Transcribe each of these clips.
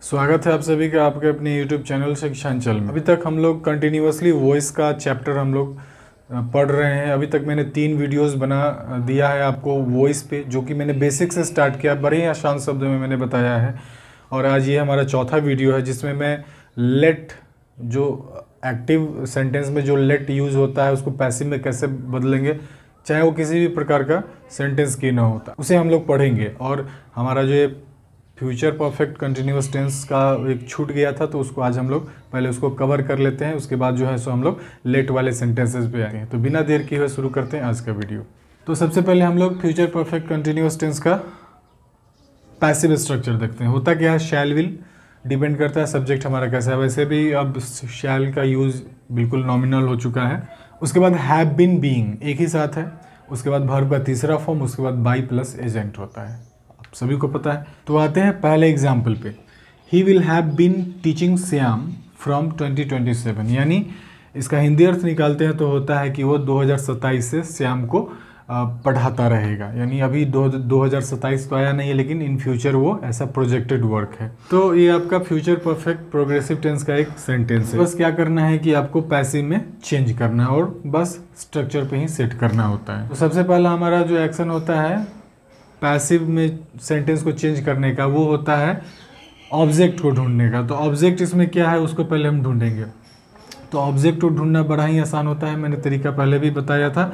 स्वागत है आप सभी का आपके अपने YouTube चैनल शिक्षांचल में। अभी तक हम लोग कंटिन्यूअसली वॉइस का चैप्टर हम लोग पढ़ रहे हैं। अभी तक मैंने 3 वीडियोस बना दिया है आपको वॉइस पे, जो कि मैंने बेसिक से स्टार्ट किया, बड़े ही आसान शब्दों में मैंने बताया है। और आज ये हमारा चौथा वीडियो है जिसमें मैं लेट, जो एक्टिव सेंटेंस में जो लेट यूज़ होता है उसको पैसिव में कैसे बदलेंगे, चाहे वो किसी भी प्रकार का सेंटेंस क्यों ना होता, उसे हम लोग पढ़ेंगे। और हमारा जो ये फ्यूचर परफेक्ट कंटिन्यूअस टेंस का एक छूट गया था, तो उसको आज हम लोग पहले उसको कवर कर लेते हैं। उसके बाद जो है सो हम लोग लेट वाले सेंटेंसेस पे आएंगे। तो बिना देर किए हुए शुरू करते हैं आज का वीडियो। तो सबसे पहले हम लोग फ्यूचर परफेक्ट कंटिन्यूअस टेंस का पैसिव स्ट्रक्चर देखते हैं। होता क्या है, शैल विल डिपेंड करता है सब्जेक्ट हमारा कैसा है। वैसे भी अब शैल का यूज़ बिल्कुल नॉमिनल हो चुका है। उसके बाद हैव बीन बीइंग एक ही साथ है। उसके बाद वर्ब का तीसरा फॉर्म, उसके बाद बाई प्लस एजेंट होता है, सभी को पता है। तो आते हैं पहले एग्जाम्पल पे। He will have been teaching Shyam from 2027, यानी इसका हिंदी अर्थ निकालते हैं तो होता है कि वो 2027 से श्याम को पढ़ाता रहेगा। यानी अभी 2027 तो आया नहीं है, लेकिन इन फ्यूचर वो ऐसा प्रोजेक्टेड वर्क है। तो ये आपका फ्यूचर परफेक्ट प्रोग्रेसिव टेंस का एक सेंटेंस है। बस क्या करना है कि आपको पैसिव में चेंज करना है और बस स्ट्रक्चर पे ही सेट करना होता है। तो सबसे पहला हमारा जो एक्शन होता है पैसिव में सेंटेंस को चेंज करने का, वो होता है ऑब्जेक्ट को ढूंढने का। तो ऑब्जेक्ट इसमें क्या है उसको पहले हम ढूंढेंगे। तो ऑब्जेक्ट को ढूंढना बड़ा ही आसान होता है, मैंने तरीका पहले भी बताया था,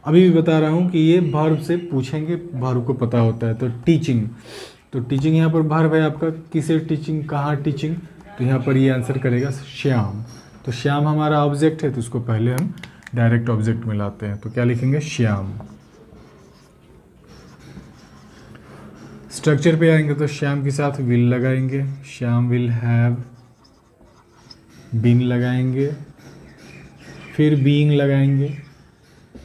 अभी भी बता रहा हूँ कि ये वर्ब से पूछेंगे, वर्ब को पता होता है। तो टीचिंग, तो टीचिंग यहाँ पर वर्ब है आपका, किसे टीचिंग, कहाँ टीचिंग, तो यहाँ पर ये आंसर करेगा श्याम। तो श्याम हमारा ऑब्जेक्ट है, तो उसको पहले हम डायरेक्ट ऑब्जेक्ट में लाते हैं। तो क्या लिखेंगे, श्याम। स्ट्रक्चर पे आएंगे तो श्याम के साथ विल लगाएंगे, श्याम विल हैव बीन लगाएंगे, फिर बीइंग लगाएंगे।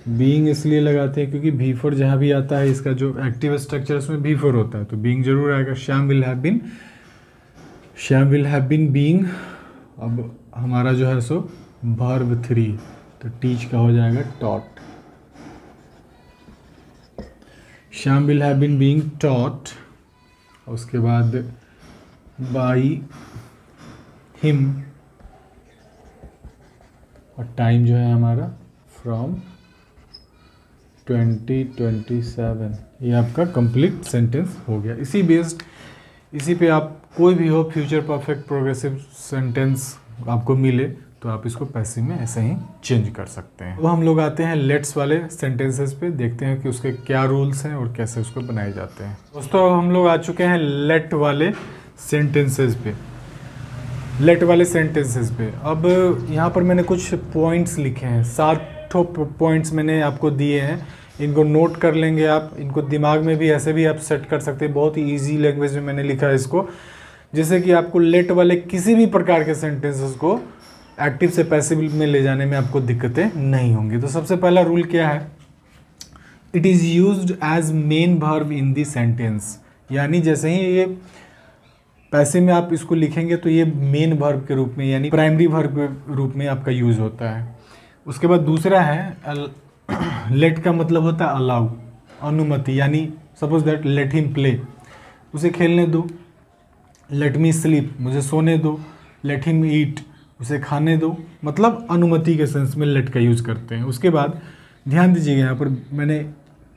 बीइंग इसलिए लगाते हैं क्योंकि भी फोर जहाँ भी आता है इसका जो एक्टिव स्ट्रक्चर उसमें भी फोर होता है, तो बीइंग जरूर आएगा। Shyam will have been, Shyam will have been being. अब हमारा जो है सो वर्ब 3, तो टीच का हो जाएगा taught. Shyam will have been being taught. उसके बाद बाई हिम, और टाइम जो है हमारा फ्रॉम 2027। ये आपका कंप्लीट सेंटेंस हो गया। इसी पे आप कोई भी हो फ्यूचर परफेक्ट प्रोग्रेसिव सेंटेंस आपको मिले तो आप इसको पैसिव में ऐसे ही चेंज कर सकते हैं। वो हम लोग आते हैं लेट्स वाले सेंटेंसेस पे, देखते हैं कि उसके क्या रूल्स हैं और कैसे उसको बनाए जाते हैं। दोस्तों हम लोग आ चुके हैं लेट वाले सेंटेंसेस पे। लेट वाले सेंटेंसेस पे अब यहाँ पर मैंने कुछ पॉइंट्स लिखे हैं, 7 पॉइंट्स मैंने आपको दिए हैं। इनको नोट कर लेंगे आप, इनको दिमाग में भी ऐसे भी आप सेट कर सकते हैं। बहुत ही ईजी लैंग्वेज में मैंने लिखा है इसको, जिससे कि आपको लेट वाले किसी भी प्रकार के सेंटेंसेस को एक्टिव से पैसिव में ले जाने में आपको दिक्कतें नहीं होंगी। तो सबसे पहला रूल क्या है, it is used as main verb in the sentence. यानी जैसे ही ये पैसिव में आप इसको लिखेंगे तो ये मेन वर्ब के रूप में, यानी प्राइमरी वर्ब के रूप में आपका यूज होता है। उसके बाद दूसरा है लेट का मतलब होता है अलाउ, अनुमति। यानी suppose that let him play, उसे खेलने दो। लेट मी स्लीप, मुझे सोने दो। लेट हिम ईट, उसे खाने दो। मतलब अनुमति के सेंस में लेट का यूज़ करते हैं। उसके बाद ध्यान दीजिएगा, यहाँ पर मैंने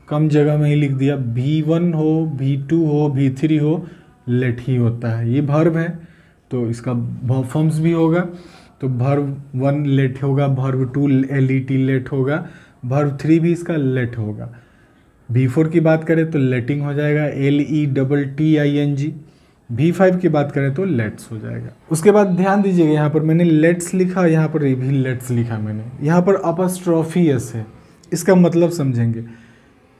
कम जगह में ही लिख दिया, V1 हो, V2 हो, V3 हो, लेट ही होता है। ये वर्ब है तो इसका फॉर्म्स भी होगा। तो वर्ब 1 लेट होगा, वर्ब 2 LET लेट होगा, वर्ब 3 भी इसका लेट होगा। V4 की बात करें तो लेटिंग हो जाएगा, LETTING। V5 की बात करें तो लेट्स हो जाएगा। उसके बाद ध्यान दीजिएगा, यहाँ पर मैंने लेट्स लिखा, यहाँ पर भी लेट्स लिखा मैंने। यहाँ पर अपस्ट्रॉफी एस है, इसका मतलब समझेंगे।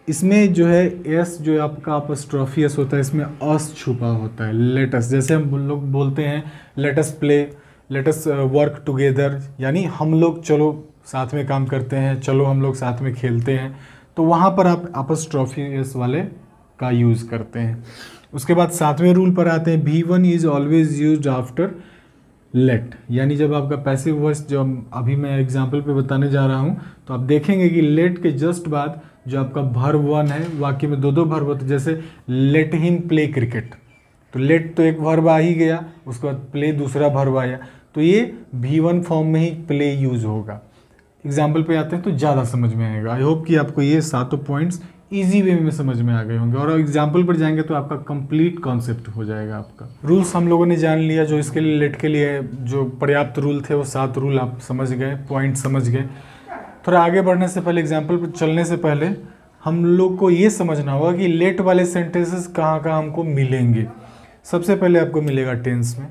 इसमें जो है एस, जो आपका अपस्ट्रॉफी एस होता है, इसमें अस छुपा होता है। लेटस, जैसे हम लोग बोलते हैं let's play, let's work together, यानी हम लोग चलो साथ में काम करते हैं, चलो हम लोग साथ में खेलते हैं। तो वहाँ पर आप अपस्ट्रॉफी एस वाले का यूज़ करते हैं। उसके बाद 7वें रूल पर आते हैं, V1 is always used after let. यानी जब आपका पैसिव वॉइस, जो अभी मैं एग्जाम्पल पे बताने जा रहा हूँ, तो आप देखेंगे कि लेट के जस्ट बाद जो आपका वर्ब 1 है, वाक्य में 2 वर्ब होते हैं। जैसे लेट हिम प्ले क्रिकेट, तो लेट तो एक वर्ब आ ही गया, उसके बाद प्ले दूसरा वर्ब आया, तो ये V1 फॉर्म में ही प्ले यूज होगा। एग्जाम्पल पे आते हैं तो ज़्यादा समझ में आएगा। आई होप कि आपको ये सातों पॉइंट्स इजी वे में समझ में आ गए होंगे, और एग्जाम्पल पर जाएंगे तो आपका कंप्लीट कॉन्सेप्ट हो जाएगा। आपका रूल्स हम लोगों ने जान लिया, जो इसके लिए लेट के लिए जो पर्याप्त रूल थे वो 7 रूल आप समझ गए, पॉइंट समझ गए। थोड़ा आगे बढ़ने से पहले, एग्जाम्पल पर चलने से पहले हम लोग को ये समझना होगा कि लेट वाले सेंटेंसेस कहाँ कहाँ हमको मिलेंगे। सबसे पहले आपको मिलेगा टेंस में,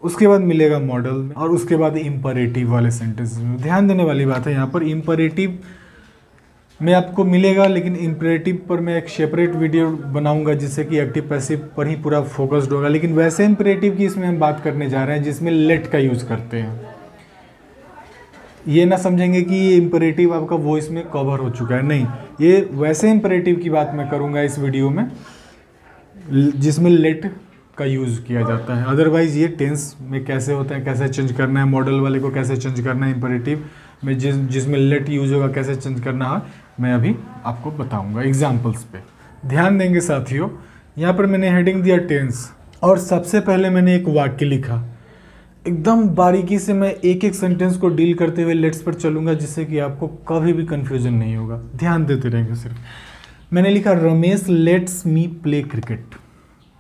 उसके बाद मिलेगा मॉडल में, और उसके बाद इम्परेटिव वाले सेंटेंसेस में। ध्यान देने वाली बात है यहाँ पर, इम्परेटिव में आपको मिलेगा, लेकिन इम्परेटिव पर मैं एक सेपरेट वीडियो बनाऊंगा जिससे कि एक्टिव पैसिव पर ही पूरा फोकस्ड होगा। लेकिन वैसे इम्परेटिव की इसमें हम बात करने जा रहे हैं जिसमें लेट का यूज़ करते हैं। ये ना समझेंगे कि ये इम्परेटिव आपका वॉइस में कवर हो चुका है, नहीं, ये वैसे इम्परेटिव की बात मैं करूँगा इस वीडियो में जिसमें लेट का यूज़ किया जाता है। अदरवाइज ये टेंस में कैसे होता है, कैसे चेंज करना है, मॉडल वाले को कैसे चेंज करना है, इम्परेटिव में जिसमें लेट यूज होगा कैसे चेंज करना है, मैं अभी आपको बताऊंगा एग्जांपल्स पे। ध्यान देंगे साथियों, यहाँ पर मैंने हेडिंग दिया टेंस, और सबसे पहले मैंने एक वाक्य लिखा। एकदम बारीकी से मैं एक एक सेंटेंस को डील करते हुए लेट्स पर चलूंगा जिससे कि आपको कभी भी कंफ्यूजन नहीं होगा। ध्यान देते रहेंगे सिर्फ। मैंने लिखा Ramesh let's me play cricket.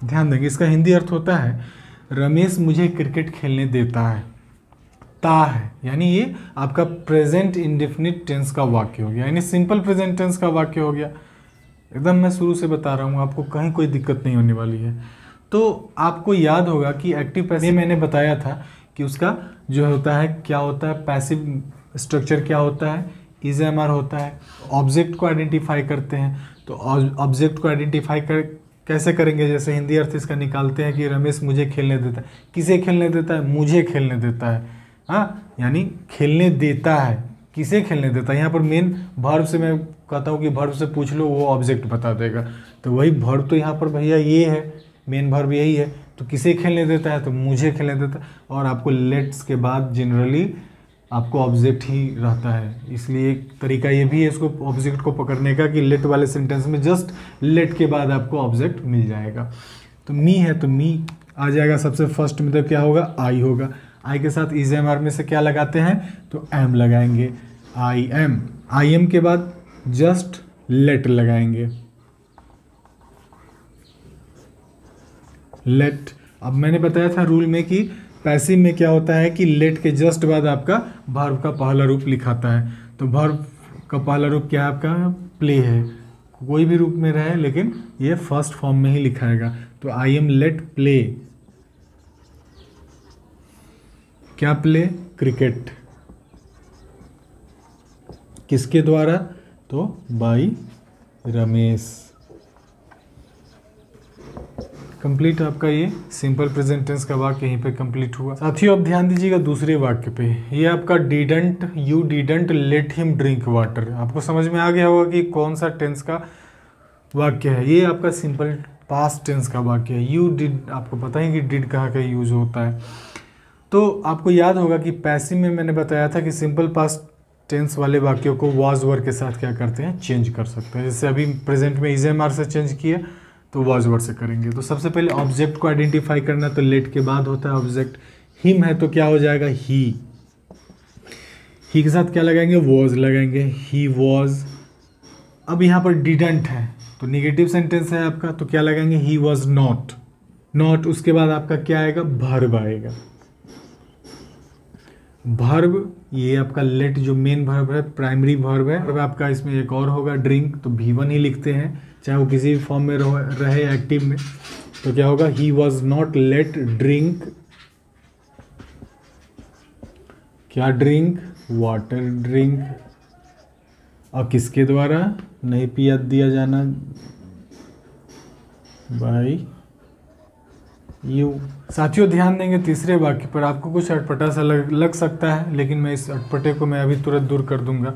ध्यान देंगे, इसका हिंदी अर्थ होता है रमेश मुझे क्रिकेट खेलने देता है। ता है यानी ये आपका प्रेजेंट इंडेफिनिट टेंस का वाक्य हो गया, यानी सिंपल प्रेजेंट टेंस का वाक्य हो गया। एकदम मैं शुरू से बता रहा हूँ, आपको कहीं कोई दिक्कत नहीं होने वाली है। तो आपको याद होगा कि एक्टिव पैसिव मैंने बताया था कि उसका जो होता है क्या होता है, पैसिव स्ट्रक्चर क्या होता है, इज एम आर होता है। ऑब्जेक्ट को आइडेंटिफाई करते हैं, तो ऑब्जेक्ट को आइडेंटिफाई कैसे करेंगे, जैसे हिंदी अर्थ इसका निकालते हैं कि रमेश मुझे खेलने देता है। किसे खेलने देता है? मुझे खेलने देता है। हाँ, यानी खेलने देता है, किसे खेलने देता है। यहाँ पर मेन वर्ब से मैं कहता हूँ कि वर्ब से पूछ लो, वो ऑब्जेक्ट बता देगा। तो वही वर्ब तो यहाँ पर भैया ये है, मेन वर्ब यही है। तो किसे खेलने देता है? तो मुझे खेलने देता है। और आपको लेट्स के बाद जनरली आपको ऑब्जेक्ट ही रहता है, इसलिए एक तरीका ये भी है इसको ऑब्जेक्ट को पकड़ने का कि लेट वाले सेंटेंस में जस्ट लेट के बाद आपको ऑब्जेक्ट मिल जाएगा। तो मी है तो मी आ जाएगा सबसे फर्स्ट में, तो क्या होगा? आई होगा। आई के साथ इज एम आर में से क्या लगाते हैं? तो एम लगाएंगे, आई एम। आई एम के बाद जस्ट लेट लगाएंगे, लेट। अब मैंने बताया था रूल में कि पैसिव में क्या होता है कि लेट के जस्ट बाद आपका वर्ब का पहला रूप लिखाता है। तो वर्ब का पहला रूप क्या है? आपका प्ले है। कोई भी रूप में रहे लेकिन ये फर्स्ट फॉर्म में ही लिखाएगा। तो आई एम लेट प्ले, क्या प्ले? क्रिकेट। किसके द्वारा? तो बाई रमेश। कंप्लीट आपका ये सिंपल प्रेजेंट टेंस का वाक्य यहीं पे कंप्लीट हुआ। साथियों अब ध्यान दीजिएगा दूसरे वाक्य पे। ये आपका didn't, you didn't let him drink water. आपको समझ में आ गया होगा कि कौन सा टेंस का वाक्य है। ये आपका सिंपल पास्ट टेंस का वाक्य है। यू डिड, आपको पता ही कि डिड कहाँ का यूज होता है। तो आपको याद होगा कि पैसिव में मैंने बताया था कि सिंपल पास्ट टेंस वाले वाक्यों को वाज वर्ड के साथ क्या करते हैं? चेंज कर सकते हैं। जैसे अभी प्रेजेंट में इज एम आर से चेंज किया तो वाज वर्ड से करेंगे। तो सबसे पहले ऑब्जेक्ट को आइडेंटिफाई करना, तो लेट के बाद होता है ऑब्जेक्ट। हिम है तो क्या हो जाएगा? ही के साथ क्या लगाएंगे? वॉज लगाएंगे, ही वॉज। अब यहाँ पर डिडंट है तो निगेटिव सेंटेंस है आपका, तो क्या लगाएंगे? He was not. नॉट उसके बाद आपका क्या आएगा? भर्ब आएगा। भर्ब ये आपका लेट जो मेन भर्ब है, प्राइमरी भर्ब है। अब आपका इसमें एक और होगा ड्रिंक, तो V1 ही लिखते हैं चाहे वो किसी भी फॉर्म में रहे एक्टिव में। तो क्या होगा? He was not let drink, क्या ड्रिंक? Water drink. और किसके द्वारा? नहीं पिया दिया जाना, बाय यू। साथियों ध्यान देंगे तीसरे वाक्य पर। आपको कुछ अटपटा सा लग सकता है, लेकिन मैं इस अटपटे को मैं अभी तुरंत दूर कर दूंगा।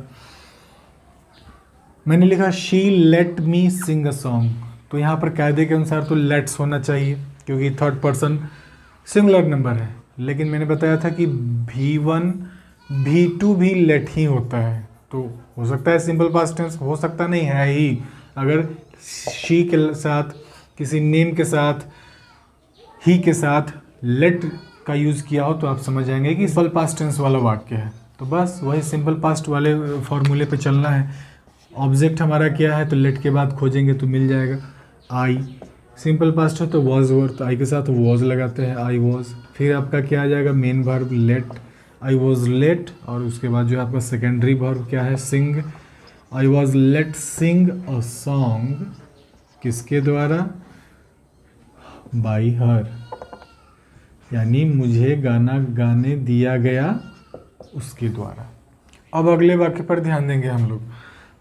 मैंने लिखा she let me sing a song. तो यहाँ पर कायदे के अनुसार तो लेट्स होना चाहिए क्योंकि थर्ड पर्सन सिंगुलर नंबर है। लेकिन मैंने बताया था कि V1 V2 भी लेट ही होता है। तो हो सकता है सिंपल पास्ट टेंस, हो सकता नहीं है ही। अगर शी के साथ किसी नेम के साथ ही के साथ लेट का यूज़ किया हो तो आप समझ जाएंगे कि सिंपल पास्ट टेंस वाला वाक्य है। तो बस वही सिंपल पास्ट वाले फॉर्मूले पे चलना है। ऑब्जेक्ट हमारा क्या है, तो लेट के बाद खोजेंगे तो मिल जाएगा आई। सिंपल पास्ट है तो वॉज वर, तो आई के साथ वॉज लगाते हैं, आई वॉज। फिर आपका क्या आ जाएगा, main verb let, I was let. और उसके बाद जो है आपका सेकेंडरी वर्ब क्या है, sing. I was late sing a song, किसके द्वारा, बाई हर, यानी मुझे गाना गाने दिया गया उसके द्वारा। अब अगले वाक्य पर ध्यान देंगे हम लोग।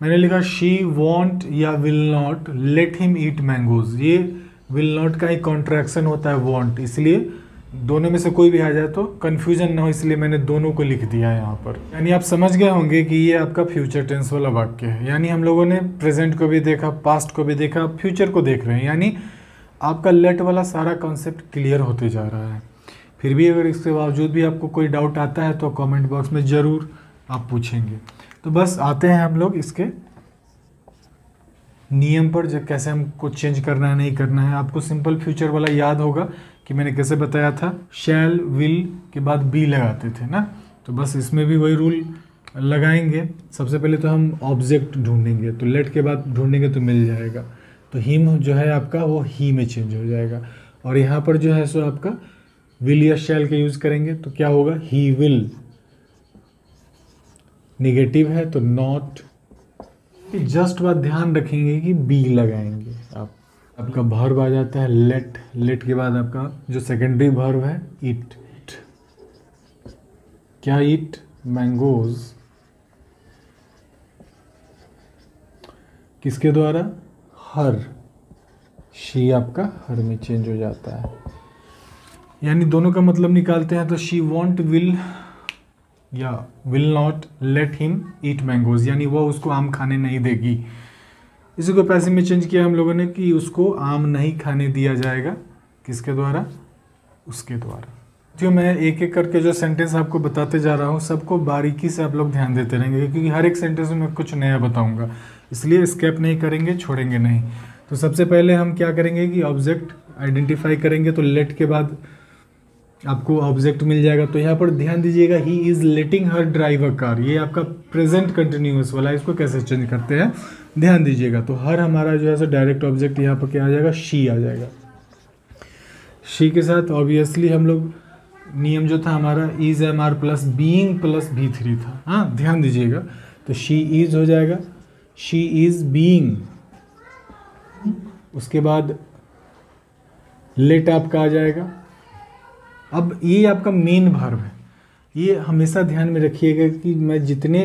मैंने लिखा शी वॉन्ट या will not let him eat mangoes. ये विल नॉट का ही कॉन्ट्रैक्शन होता है वॉन्ट, इसलिए दोनों में से कोई भी आ जाए तो कन्फ्यूजन ना हो, इसलिए मैंने दोनों को लिख दिया है यहाँ पर। यानी आप समझ गए होंगे कि ये आपका फ्यूचर टेंस वाला वाक्य है। यानी हम लोगों ने प्रेजेंट को भी देखा, पास्ट को भी देखा, फ्यूचर को देख रहे हैं। यानी आपका लेट वाला सारा कॉन्सेप्ट क्लियर होते जा रहा है। फिर भी अगर इसके बावजूद भी आपको कोई डाउट आता है तो कमेंट बॉक्स में ज़रूर आप पूछेंगे। तो बस आते हैं हम लोग इसके नियम पर, जब कैसे हमको चेंज करना है नहीं करना है। आपको सिंपल फ्यूचर वाला याद होगा कि मैंने कैसे बताया था, शैल विल के बाद बी लगाते थे ना। तो बस इसमें भी वही रूल लगाएंगे। सबसे पहले तो हम ऑब्जेक्ट ढूंढेंगे, तो लेट के बाद ढूंढेंगे तो मिल जाएगा। तो हिम जो है आपका वो ही में चेंज हो जाएगा। और यहाँ पर जो है सो आपका विल या शैल के यूज़ करेंगे तो क्या होगा, ही विल। नेगेटिव है तो नॉट। जस्ट बात ध्यान रखेंगे कि बी लगाएंगे आप। आपका वर्ब आ जाता है लेट, लेट के बाद आपका जो सेकेंडरी वर्ब है ईट। क्या ईट, मैंगोज, किसके द्वारा, हर। शी आपका हर में चेंज हो जाता है। यानी दोनों का मतलब निकालते हैं तो शी वॉन्ट विल या will not let him eat mangoes, यानी वह उसको आम खाने नहीं देगी। इसी को पैसिव में चेंज किया हम लोगों ने कि उसको आम नहीं खाने दिया जाएगा, किसके द्वारा, उसके द्वारा। जो मैं एक एक करके जो सेंटेंस आपको बताते जा रहा हूँ सबको बारीकी से आप लोग ध्यान देते रहेंगे, क्योंकि हर एक सेंटेंस में मैं कुछ नया बताऊँगा, इसलिए स्किप नहीं करेंगे, छोड़ेंगे नहीं। तो सबसे पहले हम क्या करेंगे कि ऑब्जेक्ट आइडेंटिफाई करेंगे। तो लेट के बाद आपको ऑब्जेक्ट मिल जाएगा। तो यहाँ पर ध्यान दीजिएगा, he is letting her drive a car, ये आपका प्रेजेंट कंटिन्यूअस वाला है। इसको कैसे चेंज करते हैं ध्यान दीजिएगा। तो हर हमारा जो है सो डायरेक्ट ऑब्जेक्ट यहाँ पर क्या आ जाएगा, शी आ जाएगा। शी के साथ ऑब्वियसली हम लोग नियम जो था हमारा is am are plus being plus V3 था। हाँ ध्यान दीजिएगा। तो शी इज हो जाएगा, शी इज बीइंग। उसके बाद लेट आपका आ जाएगा। अब ये आपका मेन वर्ब है। ये हमेशा ध्यान में रखिएगा कि मैं जितने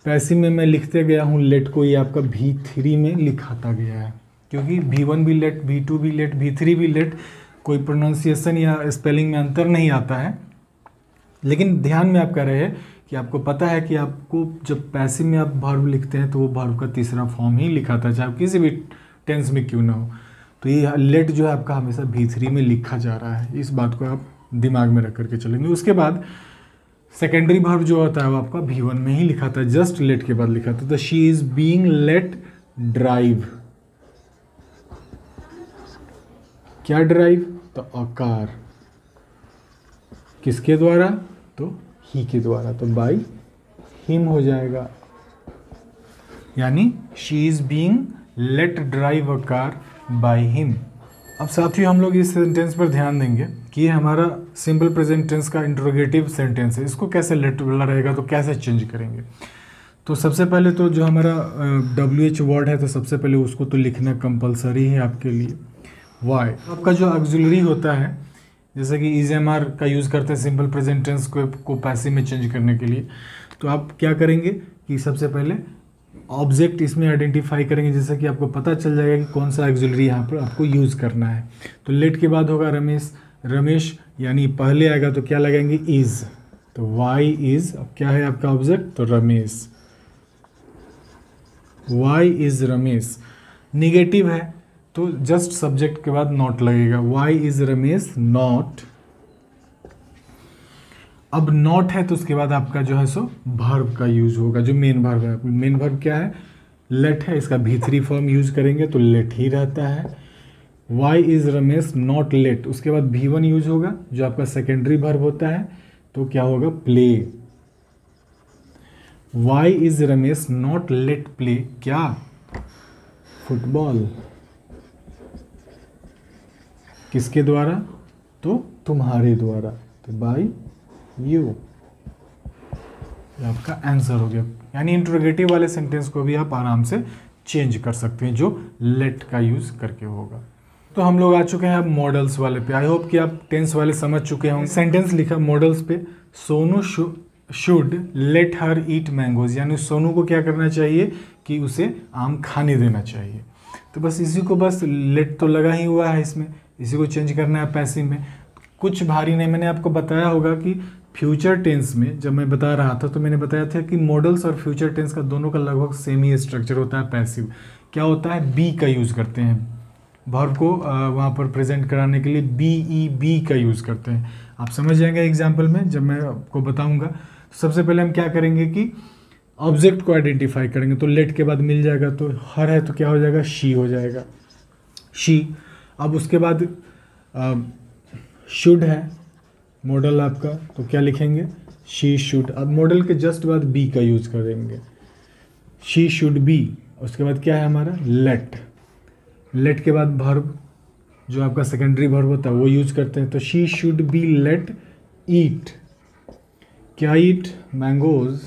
पैसिव में मैं लिखते गया हूँ लेट को, ये आपका V3 में लिखाता गया है, क्योंकि V1 भी लेट, V2 भी लेट, V3 भी लेट। कोई प्रोनाउंसिएशन या स्पेलिंग में अंतर नहीं आता है, लेकिन ध्यान में आप कह रहे हैं कि आपको पता है कि आपको जब पैसिव में आप वर्ब लिखते हैं तो वो वर्ब का तीसरा फॉर्म ही लिखाता है, चाहे किसी भी टेंस में क्यों ना हो। तो ये लेट जो है आपका हमेशा V3 में लिखा जा रहा है, इस बात को आप दिमाग में रख करके चलेंगे। उसके बाद सेकेंडरी वर्ब जो होता है वो आपका V1 में ही लिखा था, जस्ट लेट के बाद लिखा था। तो she is being let drive. क्या ड्राइव, तो अ कार, किसके द्वारा, तो ही के द्वारा। तो बाई हिम हो जाएगा, यानी she is being let drive a car by him. अब साथियों हम लोग इस सेंटेंस पर ध्यान देंगे कि ये हमारा सिंपल प्रेजेंट टेंस का इंट्रोगेटिव सेंटेंस है। इसको कैसे लेट वाला रहेगा तो कैसे चेंज करेंगे। तो सबसे पहले तो जो हमारा WH वर्ड है तो सबसे पहले उसको तो लिखना कंपलसरी है आपके लिए। वाई आपका जो ऑक्सिलरी होता है, जैसे कि इज एम आर का यूज़ करते हैं सिंपल प्रेजेंट टेंस को पैसिव में चेंज करने के लिए। तो आप क्या करेंगे कि सबसे पहले ऑब्जेक्ट इसमें आइडेंटिफाई करेंगे, जैसे कि आपको पता चल जाएगा कि कौन सा ऑक्सिलरी यहाँ पर आपको यूज़ करना है। तो लेट के बाद होगा रमेश, रमेश यानी पहले आएगा तो क्या लगाएंगे, इज़। तो वाई इज़, अब क्या है आपका ऑब्जेक्ट, तो Ramesh. Why is Ramesh. Negative है तो जस्ट सब्जेक्ट के बाद नॉट लगेगा, वाई इज़ रमेश नॉट। अब नॉट है तो उसके बाद आपका जो है सो वर्ब का यूज होगा, जो मेन वर्ब है। मेन वर्ब क्या है, लेट है, इसका V3 फॉर्म यूज करेंगे तो लेट ही रहता है। Why is Ramesh not let, उसके बाद V1 यूज होगा जो आपका सेकेंडरी वर्ब होता है, तो क्या होगा play. Why is Ramesh not let play, क्या फुटबॉल, किसके द्वारा, तो तुम्हारे द्वारा, तो बाय यू, आपका आंसर हो गया। यानी इंट्रोगेटिव वाले सेंटेंस को भी आप आराम से चेंज कर सकते हैं जो लेट का यूज करके होगा। तो हम लोग आ चुके हैं अब मॉडल्स वाले पे। आई होप कि आप टेंस वाले समझ चुके होंगे। सेंटेंस लिखा मॉडल्स पे, Sonu should let her eat mangoes, यानी सोनू को क्या करना चाहिए कि उसे आम खाने देना चाहिए। तो बस इसी को, बस लेट तो लगा ही हुआ है इसमें, इसी को चेंज करना है पैसिव में। कुछ भारी नहीं, मैंने आपको बताया होगा कि फ्यूचर टेंस में जब मैं बता रहा था तो मैंने बताया था कि मॉडल्स और फ्यूचर टेंस का दोनों का लगभग सेम ही स्ट्रक्चर होता है। पैसिव क्या होता है, बी का यूज़ करते हैं, वर्ब को वहाँ पर प्रेजेंट कराने के लिए बी का यूज़ करते हैं। आप समझ जाएंगे एग्जाम्पल में जब मैं आपको बताऊँगा। सबसे पहले हम क्या करेंगे कि ऑब्जेक्ट को आइडेंटिफाई करेंगे, तो लेट के बाद मिल जाएगा, तो हर है तो क्या हो जाएगा, शी हो जाएगा, शी। अब उसके बाद शुड है मॉडल आपका, तो क्या लिखेंगे, शी शुड। अब मॉडल के जस्ट बाद बी का यूज करेंगे, शी शुड बी। उसके बाद क्या है हमारा, लेट। लेट के बाद वर्ब जो आपका सेकेंडरी वर्ब होता है वो यूज करते हैं, तो शी शुड बी लेट ईट, क्या ईट, मैंगोज,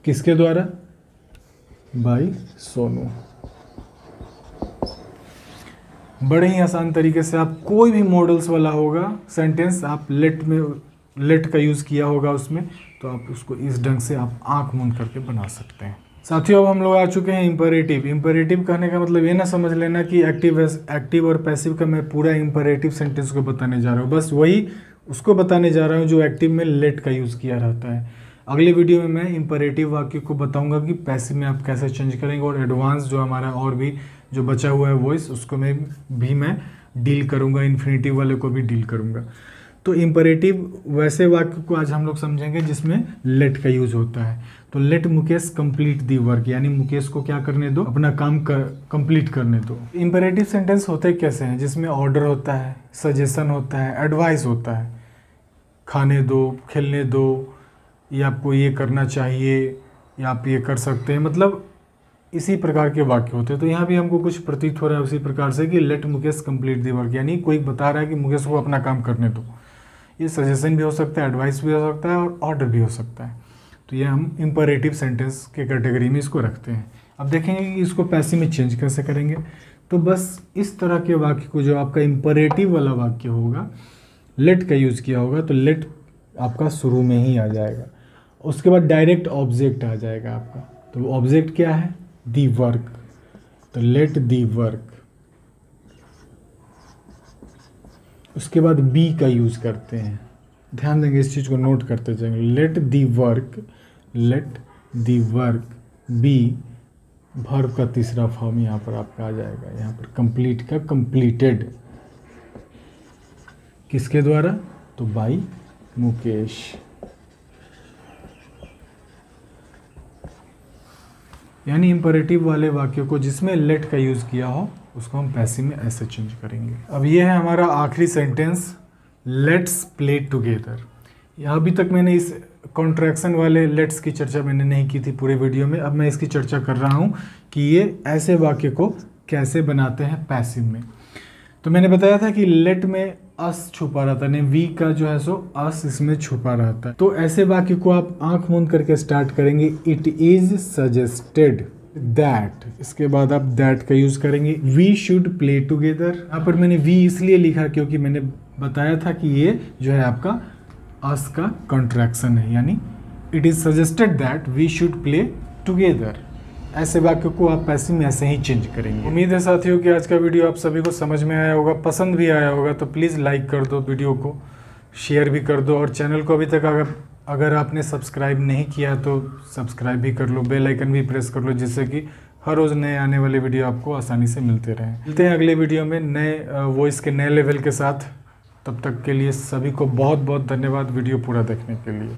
किसके द्वारा, बाय सोनू। बड़े ही आसान तरीके से आप कोई भी मॉडल्स वाला होगा सेंटेंस, आप लेट का यूज़ किया होगा उसमें, तो आप उसको इस ढंग से आप आंख मूंद करके बना सकते हैं। साथियों अब हम लोग आ चुके हैं इम्परेटिव। इम्परेटिव कहने का मतलब ये ना समझ लेना कि एक्टिव और पैसिव का मैं पूरा इम्परेटिव सेंटेंस को बताने जा रहा हूँ, बस वही उसको बताने जा रहा हूँ जो एक्टिव में लेट का यूज़ किया रहता है। अगले वीडियो में मैं इम्परेटिव वाक्य को बताऊंगा कि पैसिव में आप कैसे चेंज करेंगे, और एडवांस जो हमारा और भी जो बचा हुआ है वॉइस उसको मैं डील करूंगा, इन्फिनेटिव वाले को भी डील करूंगा। तो इम्परेटिव वैसे वाक्य को आज हम लोग समझेंगे जिसमें लेट का यूज होता है। तो let Mukesh complete the work, यानी मुकेश को क्या करने दो, अपना काम कंप्लीट करने दो। इम्परेटिव सेंटेंस होते कैसे हैं, जिसमें ऑर्डर होता है, सजेशन होता है, एडवाइस होता है, खाने दो, खेलने दो, या आपको ये करना चाहिए, या आप ये कर सकते हैं, मतलब इसी प्रकार के वाक्य होते हैं। तो यहाँ भी हमको कुछ प्रतीत हो रहा है उसी प्रकार से कि let Mukesh complete the work, यानी कोई बता रहा है कि मुकेश को अपना काम करने दो। ये सजेशन भी हो सकता है, एडवाइस भी हो सकता है, और ऑर्डर भी हो सकता है। तो ये हम इम्परेटिव सेंटेंस के कैटेगरी में इसको रखते हैं। अब देखेंगे कि इसको पैसिव में चेंज कैसे करेंगे। तो बस इस तरह के वाक्य को, जो आपका इम्परेटिव वाला वाक्य होगा, लेट का यूज़ किया होगा, तो लेट आपका शुरू में ही आ जाएगा। उसके बाद डायरेक्ट ऑब्जेक्ट आ जाएगा आपका। तो ऑब्जेक्ट क्या है, दी वर्क, तो लेट दी वर्क। उसके बाद बी का यूज करते हैं, ध्यान देंगे इस चीज को नोट करते जाएंगे। Let the work, let the work be, verb का तीसरा फॉर्म यहाँ पर आपका आ जाएगा, यहाँ पर कंप्लीट का कंप्लीटेड, किसके द्वारा, तो बाय मुकेश। यानी इंपरेटिव वाले वाक्यों को जिसमें लेट का यूज़ किया हो उसको हम पैसिव में ऐसे चेंज करेंगे। अब ये है हमारा आखिरी सेंटेंस, लेट्स प्ले टुगेदर। यहाँ अभी तक मैंने इस कॉन्ट्रैक्शन वाले लेट्स की चर्चा मैंने नहीं की थी पूरे वीडियो में। अब मैं इसकी चर्चा कर रहा हूँ कि ये ऐसे वाक्य को कैसे बनाते हैं पैसिव में। तो मैंने बताया था कि लेट में अस छुपा रहता है, वी का जो है सो अस इसमें छुपा रहता है। तो ऐसे वाक्य को आप आंख मूंद करके स्टार्ट करेंगे, इट इज सजेस्टेड दैट, इसके बाद आप दैट का यूज करेंगे। वी शुड प्ले टुगेदर, यहाँ पर मैंने वी इसलिए लिखा क्योंकि मैंने बताया था कि ये जो है आपका अस का कॉन्ट्रैक्शन है, यानी it is suggested that we should play together. ऐसे वाक्य को आप पैसिव में ऐसे ही चेंज करेंगे। उम्मीद है साथियों कि आज का वीडियो आप सभी को समझ में आया होगा, पसंद भी आया होगा। तो प्लीज़ लाइक कर दो वीडियो को, शेयर भी कर दो, और चैनल को अभी तक अगर आपने सब्सक्राइब नहीं किया तो सब्सक्राइब भी कर लो, बेल आइकन भी प्रेस कर लो, जिससे कि हर रोज़ नए आने वाले वीडियो आपको आसानी से मिलते रहें। मिलते हैं अगले वीडियो में नए वॉइस के नए लेवल के साथ। तब तक के लिए सभी को बहुत बहुत धन्यवाद वीडियो पूरा देखने के लिए।